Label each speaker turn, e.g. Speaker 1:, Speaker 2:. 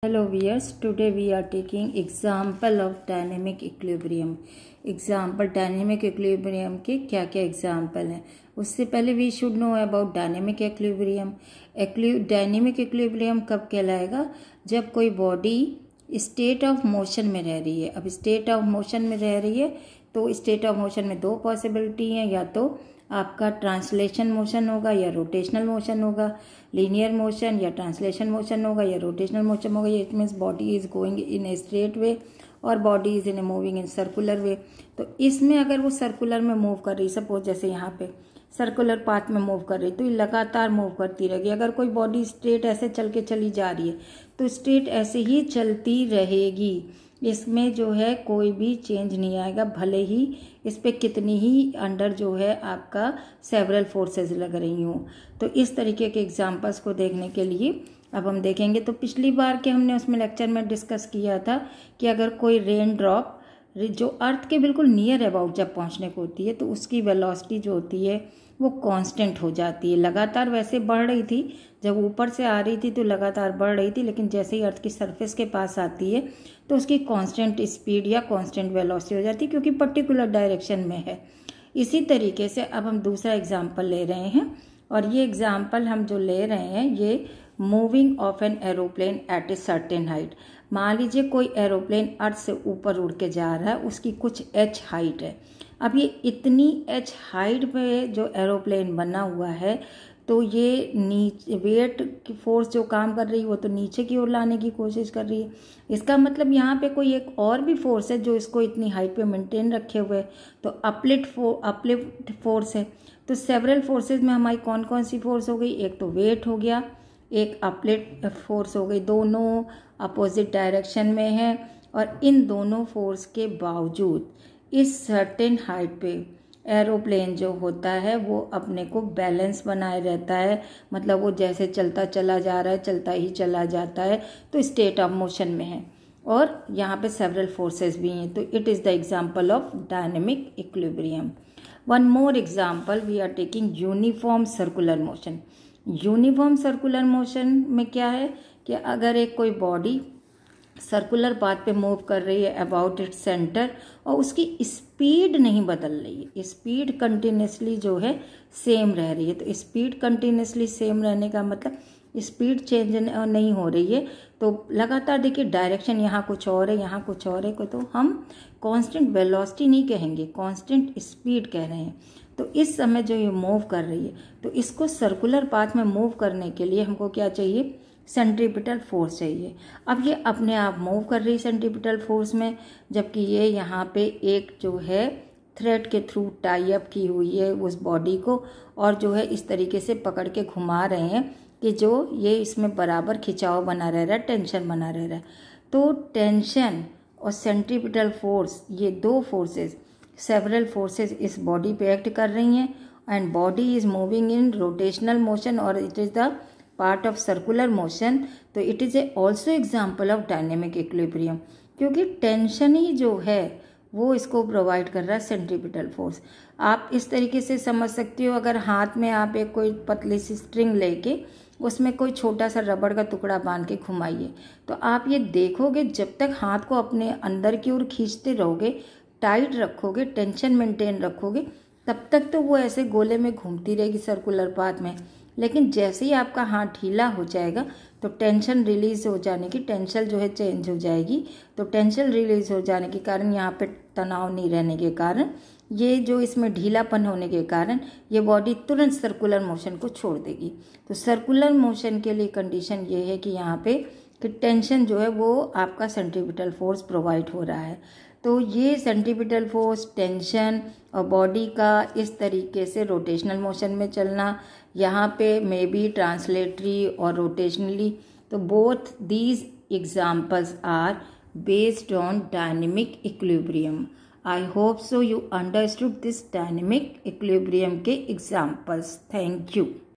Speaker 1: Hello viewers, today we are taking example of dynamic equilibrium. Example dynamic equilibrium के क्या क्या example हैं. उससे पहले we should know about dynamic equilibrium. Dynamic equilibrium कब कहलाएगा? जब कोई body state of motion में रह रही है. अब state of motion में रह रही है तो state of motion में दो possibility हैं, या तो आपका ट्रांसलेशन मोशन होगा या रोटेशनल मोशन होगा, लीनियर मोशन या ट्रांसलेशन मोशन होगा या रोटेशनल मोशन होगा. It means body is going in a straight way और body is in a moving in circular way. तो इसमें अगर वो सर्कुलर में मूव कर रही, सपोज जैसे यहाँ पे सर्कुलर पाथ में मूव कर रही, तो ये लगातार मूव करती रहेगी. अगर कोई बॉडी स्ट्रेट ऐसे चल के चली जा रही है तो स्ट्रेट ऐसे ही चलती रहेगी. इसमें जो है कोई भी चेंज नहीं आएगा, भले ही इस पे कितनी ही अंडर जो है आपका सेवरल फोर्सेस लग रही हों. तो इस तरीके के एग्जांपल्स को देखने के लिए अब हम देखेंगे. तो पिछली बार के हमने उसमें लेक्चर में डिस्कस किया था कि अगर कोई रेन ड्रॉप जो अर्थ के बिल्कुल नियर अबाउट जब पहुंचने को होती है तो उसकी वेलोसिटी जो होती है वो कांस्टेंट हो जाती है. लगातार वैसे बढ़ रही थी, जब ऊपर से आ रही थी तो लगातार बढ़ रही थी, लेकिन जैसे ही अर्थ की सरफेस के पास आती है तो उसकी कांस्टेंट स्पीड या कांस्टेंट वेलोसिटी हो जाती है, क्योंकि पर्टिकुलर डायरेक्शन में है. इसी तरीके से अब हम दूसरा एग्जाम्पल ले रहे हैं, और ये एग्जाम्पल हम जो ले रहे हैं ये moving of an aeroplane at a certain height. मान लीजिए कोई एरोप्लेन अर्थ से ऊपर उड़ के जा रहा है, उसकी कुछ h हाइट है. अब ये इतनी h हाइट पे जो एरोप्लेन बना हुआ है तो ये नीचे वेट की फोर्स जो काम कर रही है वो तो नीचे की ओर लाने की कोशिश कर रही है. इसका मतलब यहाँ पे कोई एक और भी फोर्स है जो इसको इतनी हाइट पे मेंटेन रखे हुए है, तो अपलिफ्ट फोर्स है. तो सेवरल फोर्सेज में हमारी कौन कौन सी फोर्स हो गई? एक तो वेट हो गया, एक अपलिफ्ट फोर्स हो गई. दोनों अपोजिट डायरेक्शन में है, और इन दोनों फोर्स के बावजूद इस सर्टेन हाइट पे एरोप्लेन जो होता है वो अपने को बैलेंस बनाए रहता है. मतलब वो जैसे चलता चला जा रहा है, चलता ही चला जाता है, तो स्टेट ऑफ मोशन में है, और यहाँ पे सेवरल फोर्सेस भी हैं. तो it is the example of dynamic equilibrium. One more example we are taking uniform circular motion. Uniform circular motion में क्या है कि अगर एक कोई बॉडी सर्कुलर पाथ पे मूव कर रही है अबाउट इट्स सेंटर, और उसकी स्पीड नहीं बदल रही है, स्पीड कंटिन्यूसली जो है सेम रह रही है. तो स्पीड कंटिन्यूसली सेम रहने का मतलब स्पीड चेंज नहीं हो रही है, तो लगातार देखिए डायरेक्शन यहाँ कुछ और है, यहाँ कुछ और है, तो हम कांस्टेंट वेलोसिटी नहीं कहेंगे, कांस्टेंट स्पीड कह रहे हैं. तो इस समय जो ये मूव कर रही है, तो इसको सर्कुलर पाथ में मूव करने के लिए हमको क्या चाहिए? सेंट्रीपिटल फोर्स चाहिए. अब ये अपने आप मूव कर रही है सेंट्रीपिटल फोर्स में, जबकि ये यहाँ पे एक जो है थ्रेड के थ्रू टाई अप की हुई है उस बॉडी को, और जो है इस तरीके से पकड़ के घुमा रहे हैं कि जो ये इसमें बराबर खिंचाव बना रह रहा है, टेंशन बना रह रहा है. तो टेंशन और सेंट्रीपिटल फोर्स, ये दो फोर्सेस, सेवरल फोर्सेस इस बॉडी पे एक्ट कर रही हैं, and body is moving in rotational motion और it is the part of circular motion. तो it is a also example of dynamic equilibrium, क्योंकि टेंशन ही जो है वो इसको प्रोवाइड कर रहा है सेंट्रीपिटल फोर्स. आप इस तरीके से समझ सकते हो, अगर हाथ में आप एक कोई पतली सी स्ट्रिंग लेके उसमें कोई छोटा सा रबड़ का टुकड़ा बांध के घुमाइए, तो आप ये देखोगे जब तक हाथ को अपने अंदर की ओर खींचते रहोगे, टाइट रखोगे, टेंशन मेंटेन रखोगे, तब तक तो वो ऐसे गोले में घूमती रहेगी सर्कुलर पाथ में. लेकिन जैसे ही आपका हाथ ढीला हो जाएगा तो टेंशन रिलीज हो जाने की, टेंशन जो है चेंज हो जाएगी. तो टेंशन रिलीज हो जाने के कारण, यहाँ पे तनाव नहीं रहने के कारण, ये जो इसमें ढीलापन होने के कारण ये बॉडी तुरंत सर्कुलर मोशन को छोड़ देगी. तो सर्कुलर मोशन के लिए कंडीशन ये है कि यहाँ पे कि टेंशन जो है वो आपका सेंट्रीपिटल फोर्स प्रोवाइड हो रहा है. तो ये सेंट्रीपिटल फोर्स, टेंशन और बॉडी का इस तरीके से रोटेशनल मोशन में चलना, यहाँ पे मे बी ट्रांसलेटरी और रोटेशनली. तो both these examples are based on dynamic equilibrium. I hope so you understood this dynamic equilibrium के एग्जाम्पल्स. Thank you.